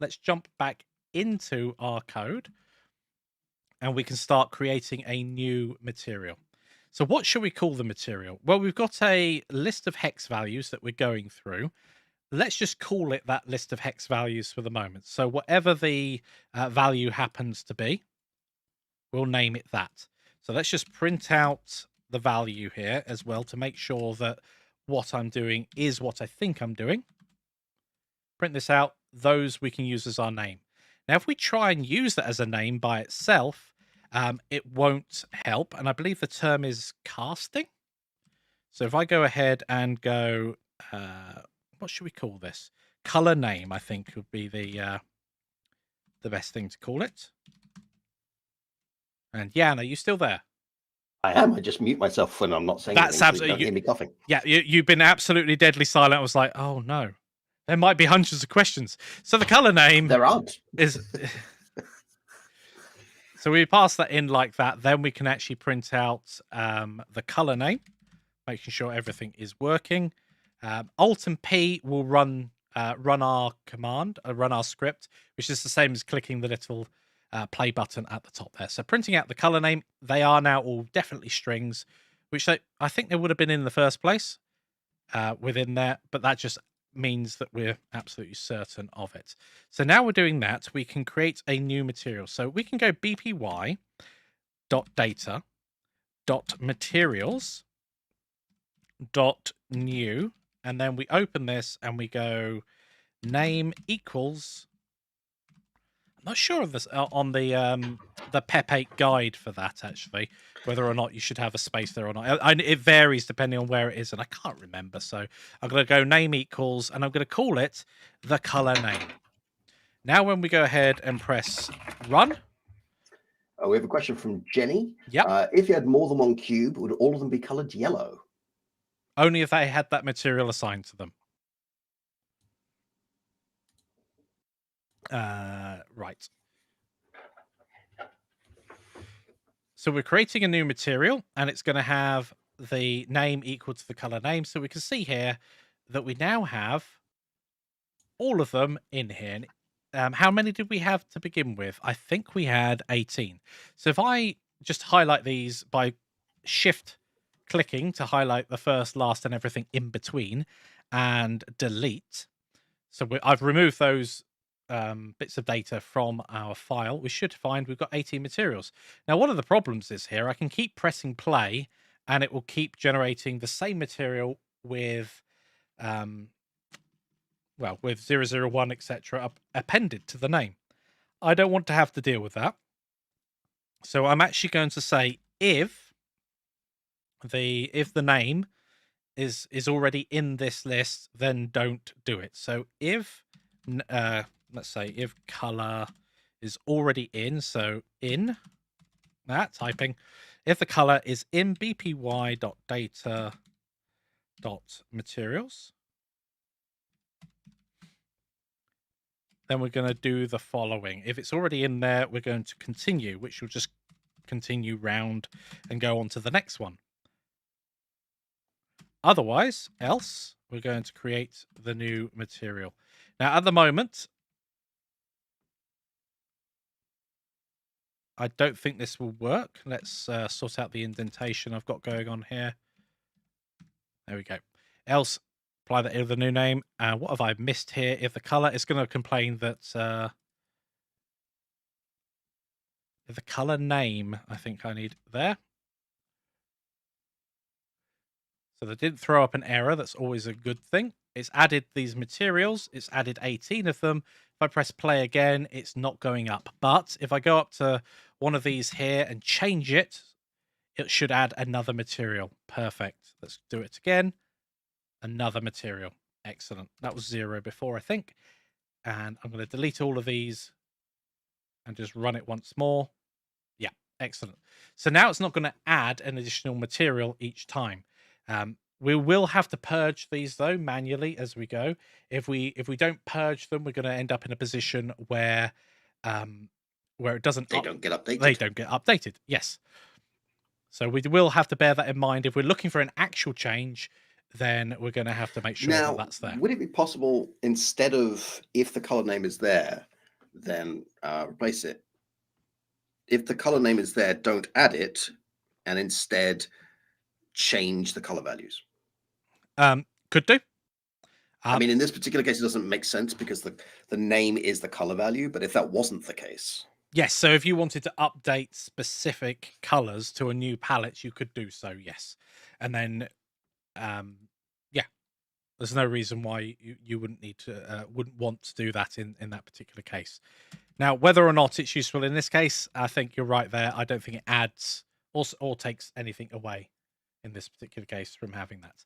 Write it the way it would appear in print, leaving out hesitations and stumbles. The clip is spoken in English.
let's jump back into our code and we can start creating a new material. So what should we call the material? Well, we've got a list of hex values that we're going through. Let's just call it that list of hex values for the moment. So whatever the value happens to be, we'll name it that. So let's just print out the value here as well to make sure that what I'm doing is what I think I'm doing. Print this out. Those we can use as our name. Now, if we try and use that as a name by itself, it won't help. And I believe the term is casting. So if I go ahead and go, what should we call this? Color name, I think would be the best thing to call it. And Jan, are you still there? I am. I just mute myself when I'm not saying That's anything, so you don't hear me coughing. Yeah, you've been absolutely deadly silent. I was like, oh no, there might be hundreds of questions. So the color name there aren't. Is so we pass that in like that. Then we can actually print out the color name, making sure everything is working. Alt and P will run our command, run our script, which is the same as clicking the little play button at the top there. So printing out the color name, they are now all definitely strings, which I think they would have been in the first place within there, but that just means that we're absolutely certain of it. So now we're doing that, we can create a new material. So we can go bpy dot data dot materials dot new, and then we open this and we go name equals, I'm not sure of this on the PEP8 guide for that, actually, whether or not you should have a space there or not. It varies depending on where it is, and I can't remember. So I'm going to go name equals, and I'm going to call it the color name. Now, when we go ahead and press run. We have a question from Jenny. Yep. If you had more than one cube, would all of them be colored yellow? Only if they had that material assigned to them. Right. So we're creating a new material, and it's going to have the name equal to the color name. So we can see here that we now have all of them in here. How many did we have to begin with? I think we had 18. So if I just highlight these by shift clicking to highlight the first, last, and everything in between, and delete. So I've removed those bits of data from our file. We should find we've got 18 materials. Now, one of the problems is here, I can keep pressing play and it will keep generating the same material with, well, with 001, etc. appended to the name. I don't want to have to deal with that. So I'm actually going to say if the name is already in this list, then don't do it. So if let's say if color is already in, so in that typing, if the color is in bpy.data.materials, then we're going to do the following. If it's already in there, we're going to continue, which will just continue round and go on to the next one. Otherwise, else, we're going to create the new material. Now, at the moment, I don't think this will work. Let's sort out the indentation I've got going on here. There we go. Else, apply that to the new name. What have I missed here? If the color is going to complain that if the color name, I think I need there. So they didn't throw up an error. That's always a good thing. It's added these materials. It's added 18 of them. If I press play again, it's not going up. But if I go up to one of these here and change it, it should add another material. Perfect. Let's do it again. Another material. Excellent. That was 0 before, I think. And I'm going to delete all of these and just run it once more. Yeah, excellent. So now it's not going to add an additional material each time. We will have to purge these though manually as we go. If we don't purge them, we're going to end up in a position where it doesn't. They don't get updated. They don't get updated. Yes. So we will have to bear that in mind if we're looking for an actual change. then we're going to have to make sure Now, that that's there. would it be possible instead of if the color name is there, then replace it? If the color name is there, don't add it, and instead change the color values. Could do. I mean, in this particular case, it doesn't make sense because the name is the color value. But if that wasn't the case, Yes, so if you wanted to update specific colors to a new palette, you could do so, yes. And then, yeah, there's no reason why you wouldn't need to, wouldn't want to do that in that particular case. Now, whether or not it's useful in this case, I think you're right there. I don't think it adds or takes anything away in this particular case from having that.